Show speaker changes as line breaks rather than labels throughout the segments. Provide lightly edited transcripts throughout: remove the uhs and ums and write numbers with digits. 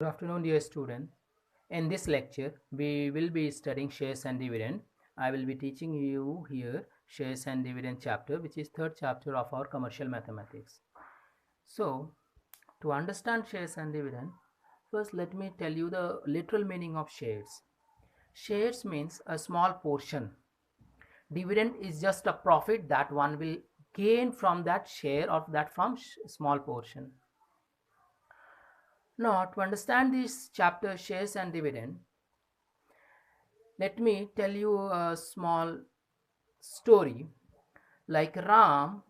Good afternoon, dear student. In this lecture, we will be studying shares and dividend. I will be teaching you here shares and dividend chapter, which is third chapter of our commercial mathematics. So, to understand shares and dividend, first let me tell you the literal meaning of shares. Shares means a small portion. Dividend is just a profit that one will gain from that share or that from small portion. Now, to understand this chapter shares and dividend, let me tell you a small story. Like Ram,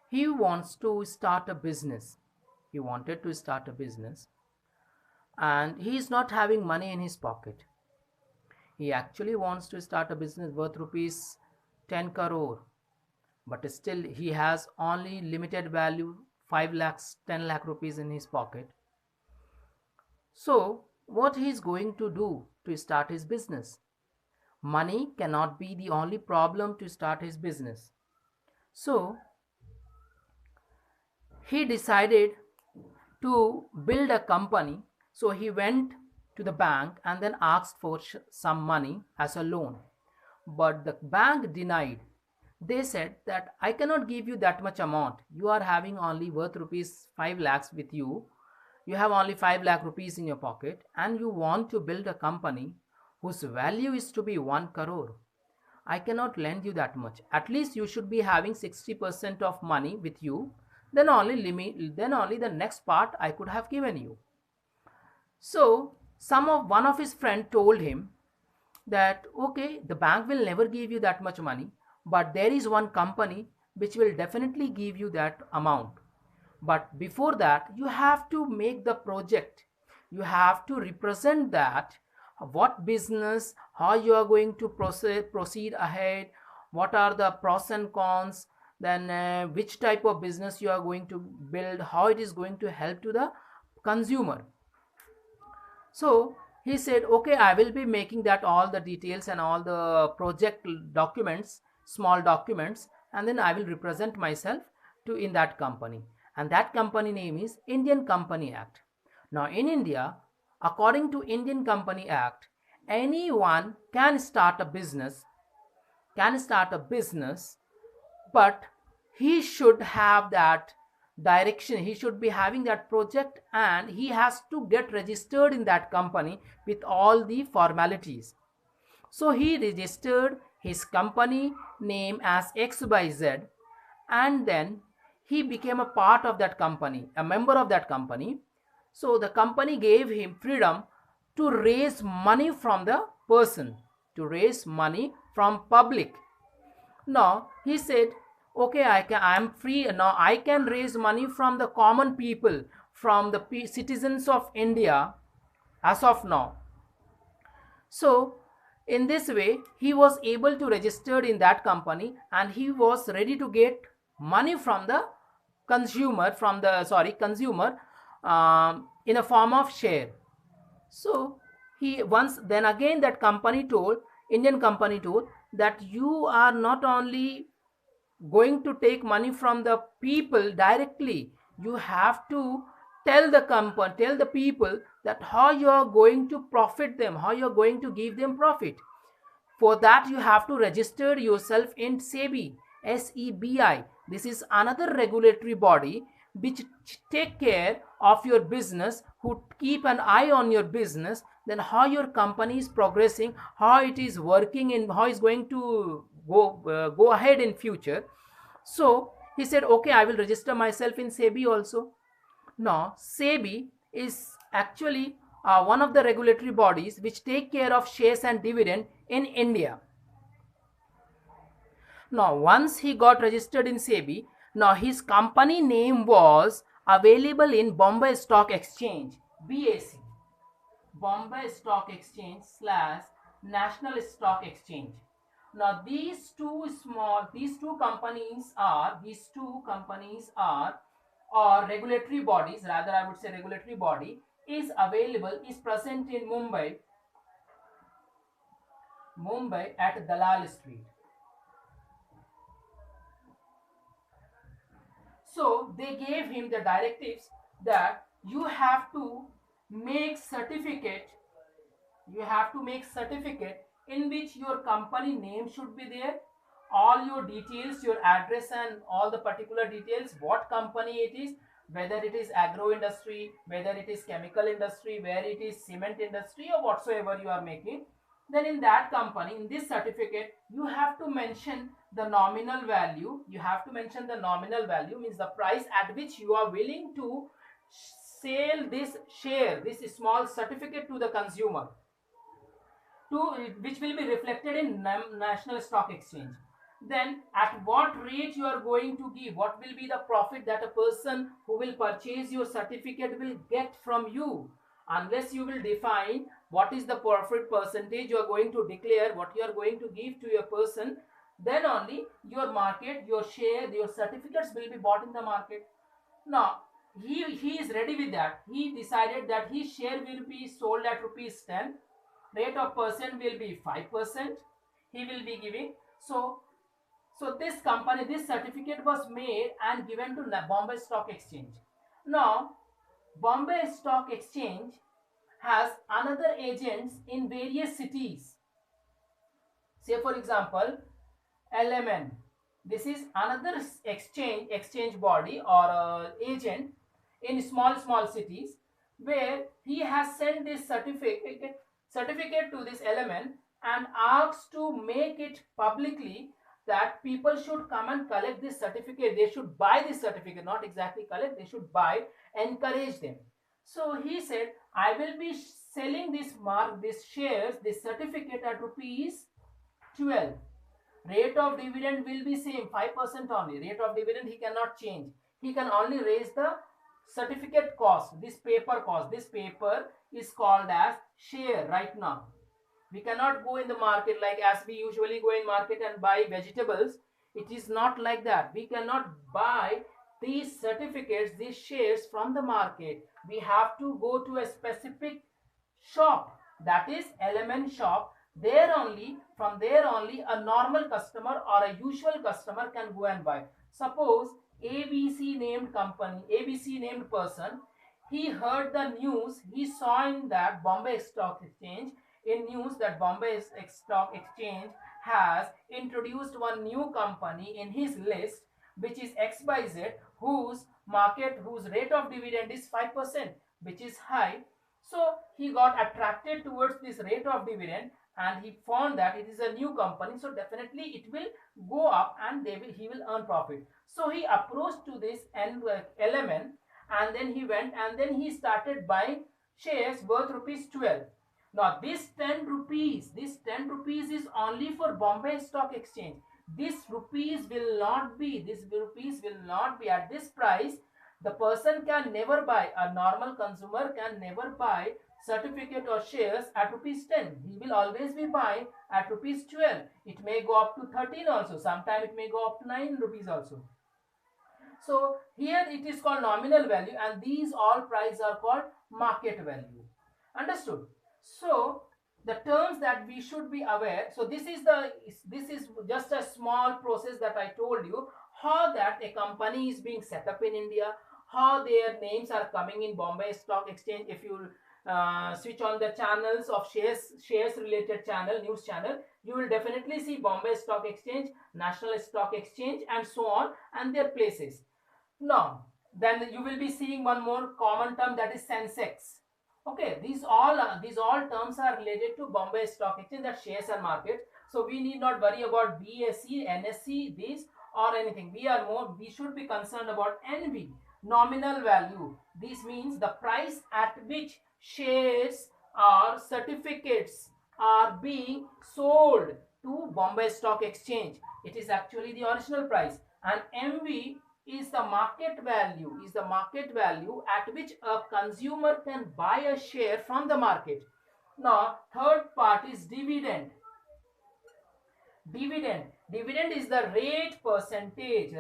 he wants to start a business. He wanted to start a business and he is not having money in his pocket. He actually wants to start a business worth rupees 10 crore, but still he has only limited value 5 lakhs 10 lakh rupees in his pocket. So what he is going to do to start his business? Money cannot be the only problem to start his business. So he decided to build a company. So he went to the bank and then asked for some money as a loan. But the bank denied. They said that I cannot give you that much amount. You are having only worth rupees 5 lakhs with you. You have only 5 lakh rupees in your pocket and you want to build a company whose value is to be 1 crore. I cannot lend you that much. At least you should be having 60% of money with you. Then only the next part I could have given you. So one of his friend told him that okay, the bank will never give you that much money, but there is one company which will definitely give you that amount. But before that, you have to make the project. You have to represent that what business, how you are going to proceed ahead, what are the pros and cons, then which type of business you are going to build, how it is going to help to the consumer. So he said, okay, I will be making that all the details and all the project documents, small documents, and then I will represent myself to in that company. And that company name is Indian Company Act. Now in India, according to Indian Company Act, anyone can start a business, but he should have that direction, he should be having that project, and he has to get registered in that company with all the formalities. So he registered his company name as XYZ, and then he became a part of that company, a member of that company. So the company gave him freedom to raise money from the person, to raise money from public. Now he said, okay, I am free now, I can raise money from the common people, from the citizens of India as of now. So in this way he was able to register in that company and he was ready to get money from the consumer in a form of share. So he once then again that company told, Indian company told, that you are not only going to take money from the people directly, you have to tell the people that how you are going to profit them, how you are going to give them profit. For that you have to register yourself in SEBI. SEBI, this is another regulatory body which take care of your business, who keep an eye on your business, then how your company is progressing, how it is working, and how it's going to go ahead in future. So he said, okay, I will register myself in SEBI also. Now SEBI is actually one of the regulatory bodies which take care of shares and dividend in India. Now once he got registered in SEBI, now his company name was available in Bombay Stock Exchange, BAC, Bombay Stock Exchange slash National Stock Exchange. Now these two companies are or regulatory bodies, rather I would say regulatory body, is present in Mumbai at Dalal Street. So they gave him the directives that you have to make certificate, you have to make certificate in which your company name should be there, all your details, your address and all the particular details, what company it is, whether it is agro industry, whether it is chemical industry, where it is cement industry or whatsoever you are making. Then in that company, in this certificate, you have to mention the nominal value. You have to mention the nominal value, means the price at which you are willing to sell this share, this small certificate to the consumer, to which will be reflected in national stock exchange. Then at what rate you are going to give, what will be the profit that a person who will purchase your certificate will get from you. Unless you will define what is the profit percentage you are going to declare, what you are going to give to your person, then only your market, your share, your certificates will be bought in the market. Now he is ready with that. He decided that his share will be sold at rupees 10, rate of percent will be 5%, he will be giving. So this company, this certificate was made and given to Bombay Stock Exchange. Now Bombay Stock Exchange has another agents in various cities. Say for example, LMN, this is another exchange body or agent in small cities, where he has sent this certificate to this LMN and asks to make it publicly that people should come and collect this certificate. They should buy this certificate, not exactly collect, they should buy, encourage them. So he said, I will be selling this shares, this certificate at rupees 12. Rate of dividend will be same, 5% only. Rate of dividend he cannot change. He can only raise the certificate cost, this paper cost. This paper is called as share right now. We cannot go in the market like as we usually go in market and buy vegetables. It is not like that. We cannot buy these certificates, these shares from the market. We have to go to a specific shop, that is LMN shop. There only, from there only, a normal customer or a usual customer can go and buy. Suppose ABC named company, ABC named person, he heard the news, he saw in that Bombay Stock Exchange, in news that Bombay Stock Exchange has introduced one new company in his list, which is XYZ, whose rate of dividend is 5%, which is high. So he got attracted towards this rate of dividend and he found that it is a new company, so definitely it will go up and he will earn profit. So he approached to this LMN, and then he went and then he started buying shares worth rupees 12. Now this 10 rupees, is only for Bombay Stock Exchange. This rupees will not be, at this price. The person can never buy, a normal consumer can never buy certificate or shares at rupees 10. He will always be buying at rupees 12. It may go up to 13 also. Sometime it may go up to 9 rupees also. So here it is called nominal value, and these all prices are called market value. Understood? So the terms that we should be aware. So this is just a small process that I told you, how that a company is being set up in India, how their names are coming in Bombay Stock Exchange. If you switch on the channels of shares related channel, news channel, you will definitely see Bombay Stock Exchange, National Stock Exchange, and so on, and their places. Now then you will be seeing one more common term, that is Sensex. Okay, these all terms are related to Bombay Stock Exchange, that shares and market. So we need not worry about BSE, NSE, these or anything. We should be concerned about NV, nominal value. This means the price at which shares or certificates are being sold to Bombay Stock Exchange. It is actually the original price. And MV is the market value, at which a consumer can buy a share from the market. Now third part is dividend. Dividend is the rate percentage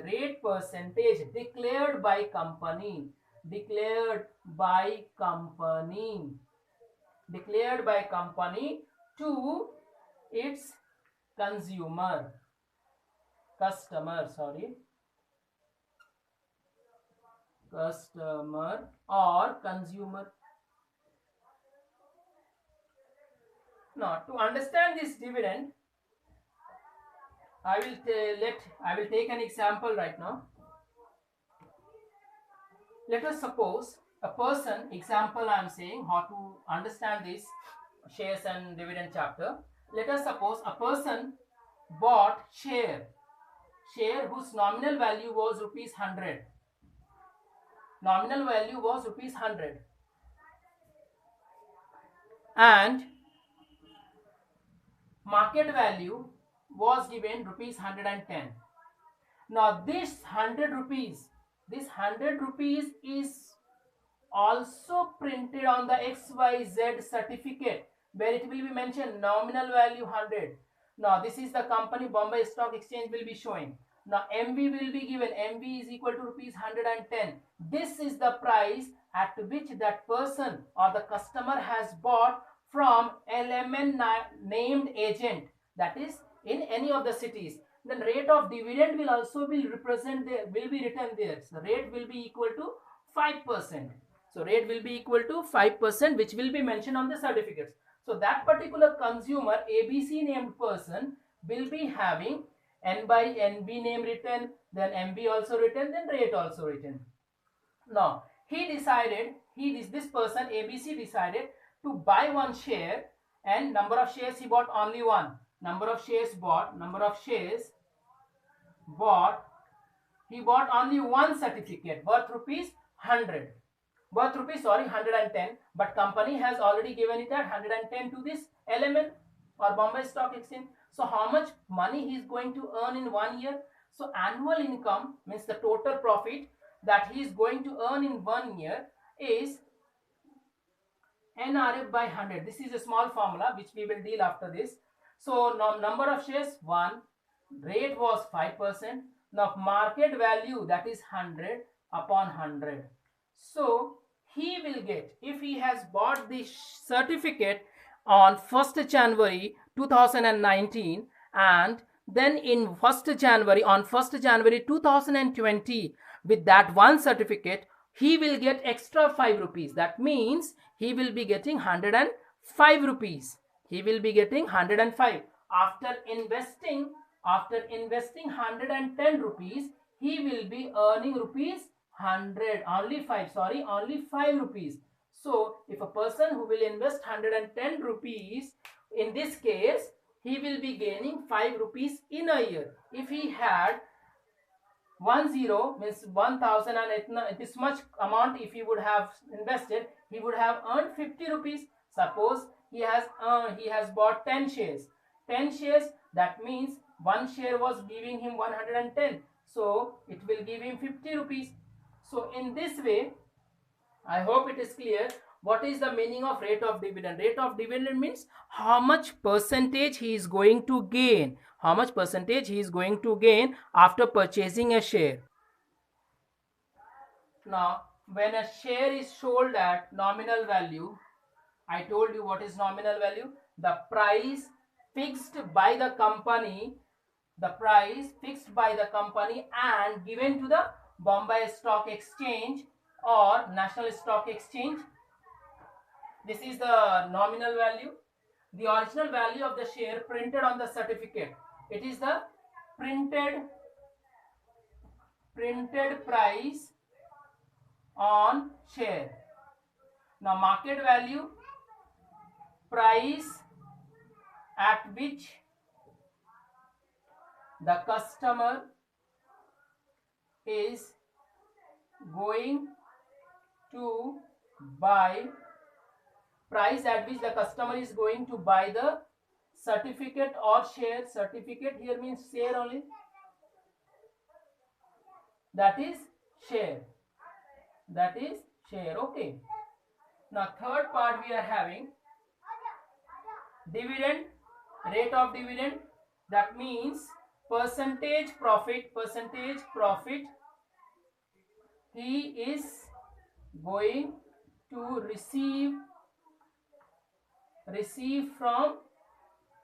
declared by company, to its customer or consumer. Now, to understand this dividend, I will take an example right now. Let us suppose a person, example I am saying how to understand this shares and dividend chapter. Let us suppose a person bought share whose nominal value was rupees 100. Nominal value was rupees 100 and market value was given rupees 110. Now this 100 rupees is also printed on the XYZ certificate where it will be mentioned nominal value 100. Now this is the company Bombay Stock Exchange will be showing. Now MV will be given, MV is equal to rupees 110. This is the price at which that person or the customer has bought from LMN named agent, that is in any of the cities. Then rate of dividend will also be represent there, will be written there. So rate will be equal to 5%. So rate will be equal to 5%, which will be mentioned on the certificates. So that particular consumer, ABC named person, will be having N by NB name written, then MB also written, then rate also written. Now he decided, this person ABC decided to buy one share, and number of shares he bought only one. Number of shares bought, he bought only one certificate worth rupees 100. Worth rupees, sorry, 110, but company has already given it at 110 to this LMN or Bombay Stock Exchange. So how much money he is going to earn in 1 year? So annual income means the total profit that he is going to earn in 1 year is NRF by 100. This is a small formula which we will deal after this. So now number of shares 1, rate was 5%. Now market value, that is 100 upon 100. So he will get, if he has bought the certificate on 1st January 2019 and then in 1st January 2020 with that one certificate, he will get extra 5 rupees. That means he will be getting 105 rupees. He will be getting 105. After investing 110 rupees, he will be earning rupees 100, only 5 rupees. So if a person who will invest 110 rupees, in this case he will be gaining 5 rupees in a year. If he had 10 means 1000 and this much amount, if he would have invested, he would have earned 50 rupees. Suppose he has bought 10 shares, that means one share was giving him 110, so it will give him 50 rupees. So in this way, I hope it is clear what is the meaning of rate of dividend. Rate of dividend means how much percentage he is going to gain. How much percentage he is going to gain after purchasing a share. Now, when a share is sold at nominal value, I told you what is nominal value. The price fixed by the company, and given to the Bombay Stock Exchange or National Stock Exchange. This is the nominal value. The original value of the share printed on the certificate. It is the printed price on share. Now market value, price at which the customer is going to buy, the certificate or share. Certificate here means share only, that is share. Okay. Now third part we are having dividend, rate of dividend, that means percentage profit he is going to receive from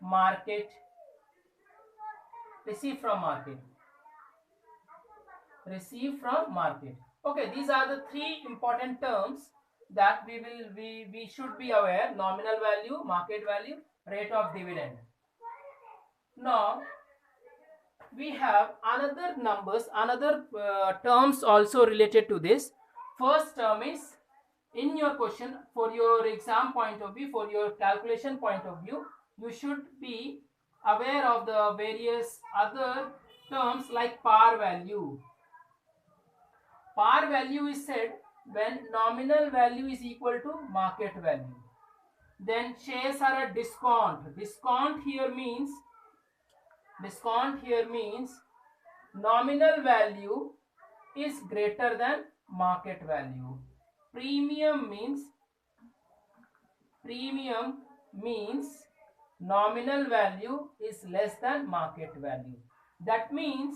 market. Okay, these are the three important terms that we should be aware: nominal value, market value, rate of dividend. Now we have another numbers, another terms also related to this. First term is, in your question, for your exam point of view, for your calculation point of view, you should be aware of the various other terms like par value. Par value is said when nominal value is equal to market value. Then shares are a discount. Discount here means nominal value is greater than market value. Premium means nominal value is less than market value. That means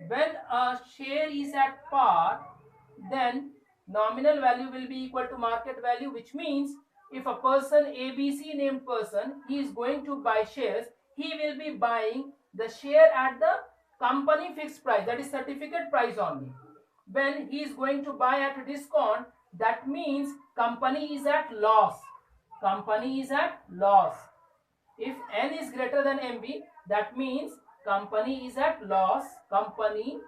when a share is at par, then nominal value will be equal to market value, which means if a person, ABC named person, he is going to buy shares, he will be buying the share at the company fixed price, that is certificate price only. When he is going to buy at a discount, that means company is at loss. Company is at loss. If N is greater than MB, that means company is at loss. Company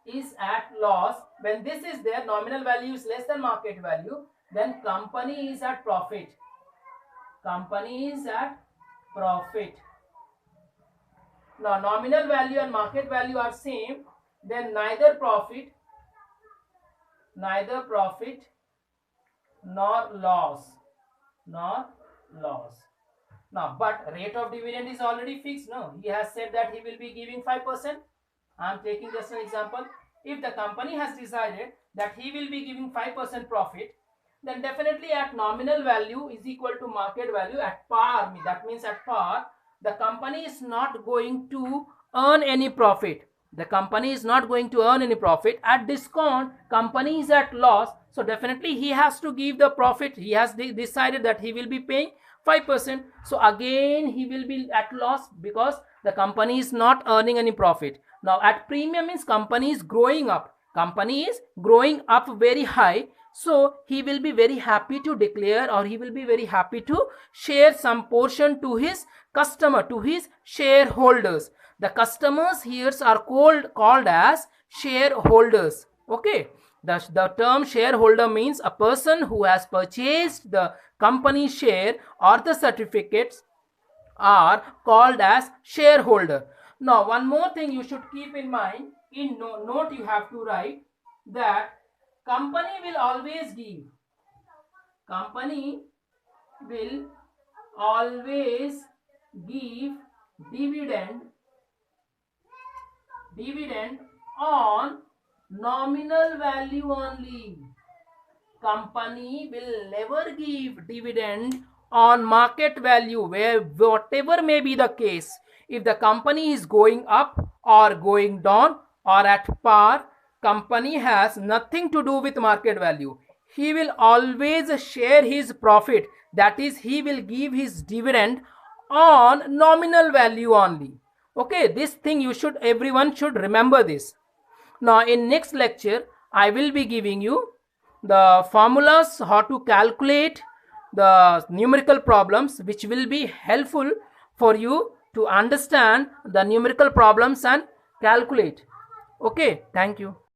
is at loss. When this is there, nominal value is less than market value, then company is at profit. Company is at profit. Now nominal value and market value are same, then neither profit nor loss. Now, but rate of dividend is already fixed. No, he has said that he will be giving 5%. I am taking just an example. If the company has decided that he will be giving 5% profit, then definitely at nominal value is equal to market value at par. That means at par, the company is not going to earn any profit. The company is not going to earn any profit. At discount, company is at loss. So definitely he has to give the profit. He has decided that he will be paying 5%. So again he will be at loss because the company is not earning any profit. Now at premium means company is growing up. Company is growing up very high. So he will be very happy to declare, or he will be very happy to share some portion to his customer, to his shareholders. The customers here are called as shareholders. Okay. The term shareholder means a person who has purchased the company share or the certificates are called as shareholder. Now one more thing you should keep in mind, in note you have to write that company will always give dividend on nominal value only. Company will never give dividend on market value, where whatever may be the case. If the company is going up or going down or at par, company has nothing to do with market value. He will always share his profit. That is, he will give his dividend on nominal value only. Okay, this thing everyone should remember this. Now in next lecture, I will be giving you the formulas, how to calculate the numerical problems, which will be helpful for you to understand the numerical problems and calculate. Okay, thank you.